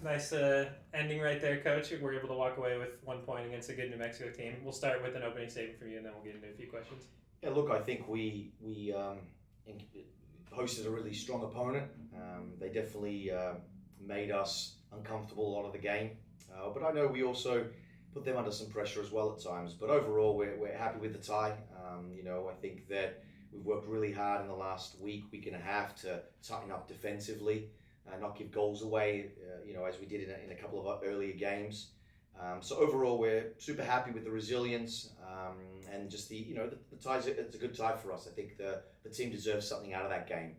Nice ending right there, Coach. We're able to walk away with 1 point against a good New Mexico team. We'll start with an opening statement from you, and then we'll get into a few questions. Yeah, look, I think we hosted a really strong opponent. They definitely made us uncomfortable a lot of the game, but I know we also put them under some pressure as well at times. But overall, we're happy with the tie. I think that we've worked really hard in the last week and a half to tighten up defensively, not give goals away, as we did in a couple of earlier games. So overall, we're super happy with the resilience and just the ties. It's a good tie for us. I think the team deserves something out of that game.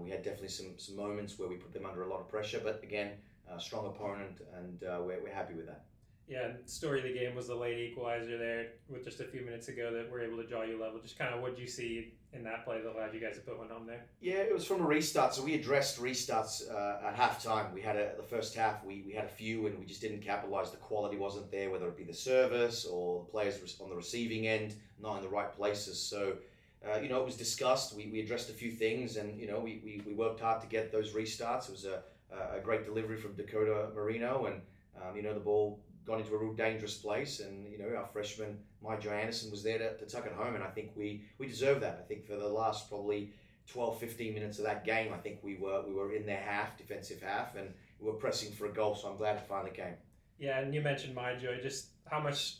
We had definitely some moments where we put them under a lot of pressure, but again, strong opponent, and we're happy with that. Yeah, story of the game was the late equalizer there with just a few minutes ago that we're able to draw you level. Just kind of what did you see in that play that allowed you guys to put one home there? Yeah, it was from a restart. So we addressed restarts at halftime. We had the first half. We had a few, and we just didn't capitalize. The quality wasn't there, whether it be the service or the players on the receiving end not in the right places. So it was discussed. We addressed a few things, and we worked hard to get those restarts. It was a great delivery from Dakota Marino, and the ball got into a real dangerous place, and our freshman Mike Anderson was there to tuck it home, and I think we deserve that. I think for the last probably 12-15 minutes of that game, I think we were in their defensive half, and we were pressing for a goal, so I'm glad it finally came. Yeah, and you mentioned MyJoy. Just how much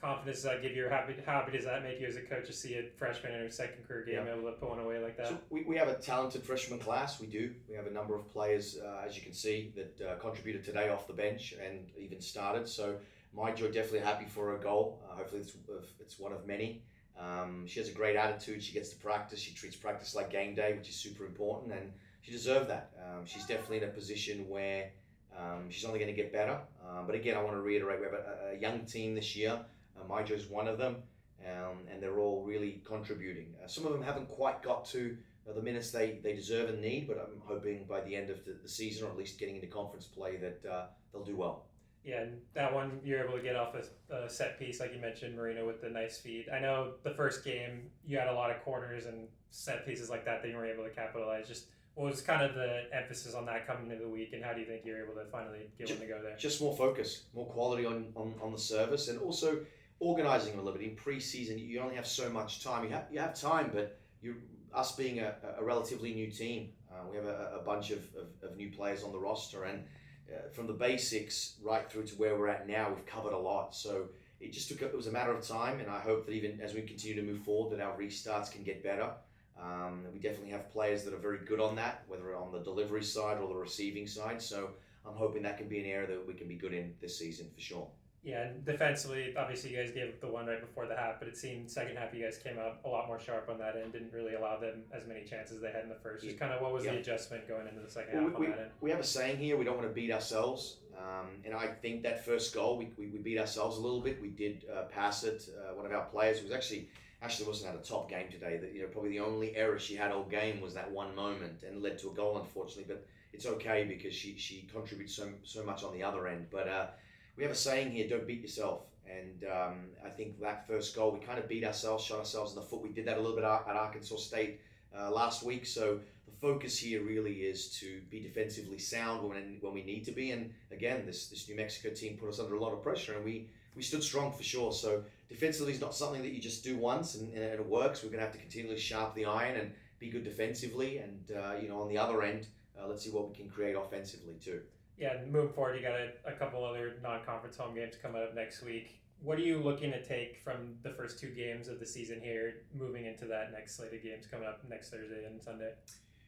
confidence does that give you, or how happy does that make you as a coach to see a freshman in her second career game able to put one away like that? So we have a talented freshman class. We do. We have a number of players, as you can see, that contributed today off the bench and even started. So MyJoy definitely happy for a goal. Hopefully it's one of many. She has a great attitude. She gets to practice. She treats practice like game day, which is super important, and she deserved that. She's definitely in a position where she's only going to get better. But again, I want to reiterate, we have a young team this year. MyJoy is one of them, and they're all really contributing. Some of them haven't quite got to the minutes they deserve and need, but I'm hoping by the end of the season, or at least getting into conference play, that they'll do well. Yeah, and that one you're able to get off a set piece, like you mentioned, Marino with the nice feed. I know the first game you had a lot of corners and set pieces like that you were able to capitalize. Just what was kind of the emphasis on that coming into the week, and how do you think you're able to finally get one to go there? Just more focus, more quality on the service, and also organizing a little bit. In pre-season, you only have so much time. You have time, but us being a relatively new team, we have a bunch of new players on the roster, and from the basics right through to where we're at now, we've covered a lot. So it was a matter of time, and I hope that even as we continue to move forward, that our restarts can get better. We definitely have players that are very good on that, whether on the delivery side or the receiving side. So I'm hoping that can be an area that we can be good in this season for sure. Yeah, and defensively, obviously you guys gave up the one right before the half, but it seemed second half you guys came out a lot more sharp on that end, didn't really allow them as many chances as they had in the first. Just kind of what was the adjustment going into the second half on that end? We have a saying here, we don't want to beat ourselves, and I think that first goal, we beat ourselves a little bit. We did pass it. One of our players was actually wasn't at a top game today. That probably the only error she had all game was that one moment and led to a goal, unfortunately, but it's okay because she contributes so much on the other end. But we have a saying here, don't beat yourself. And I think that first goal, we kind of beat ourselves, shot ourselves in the foot. We did that a little bit at Arkansas State last week. So the focus here really is to be defensively sound when we need to be. And again, this New Mexico team put us under a lot of pressure, and we stood strong for sure. So defensively is not something that you just do once and it works. We're going to have to continually sharpen the iron and be good defensively. And on the other end, let's see what we can create offensively too. Yeah, moving forward, you got a couple other non-conference home games coming up next week. What are you looking to take from the first two games of the season here, moving into that next slate of games coming up next Thursday and Sunday?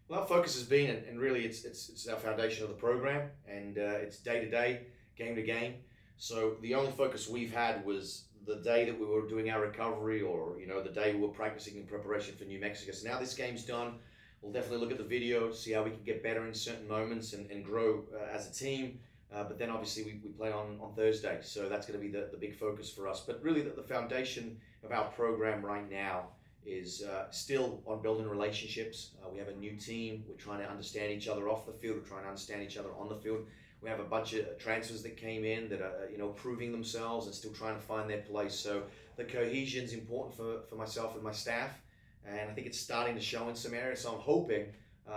Well, our focus has been, and really it's our foundation of the program, and it's day-to-day, game-to-game. So the only focus we've had was the day that we were doing our recovery, or the day we were practicing in preparation for New Mexico. So now this game's done. We'll definitely look at the video, see how we can get better in certain moments and grow as a team. But then obviously we play on Thursday, so that's going to be the big focus for us. But really the foundation of our program right now is still on building relationships. We have a new team. We're trying to understand each other off the field. We're trying to understand each other on the field. We have a bunch of transfers that came in that are proving themselves and still trying to find their place. So the cohesion is important for myself and my staff. And I think it's starting to show in some areas. So I'm hoping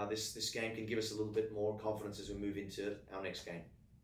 this game can give us a little bit more confidence as we move into our next game.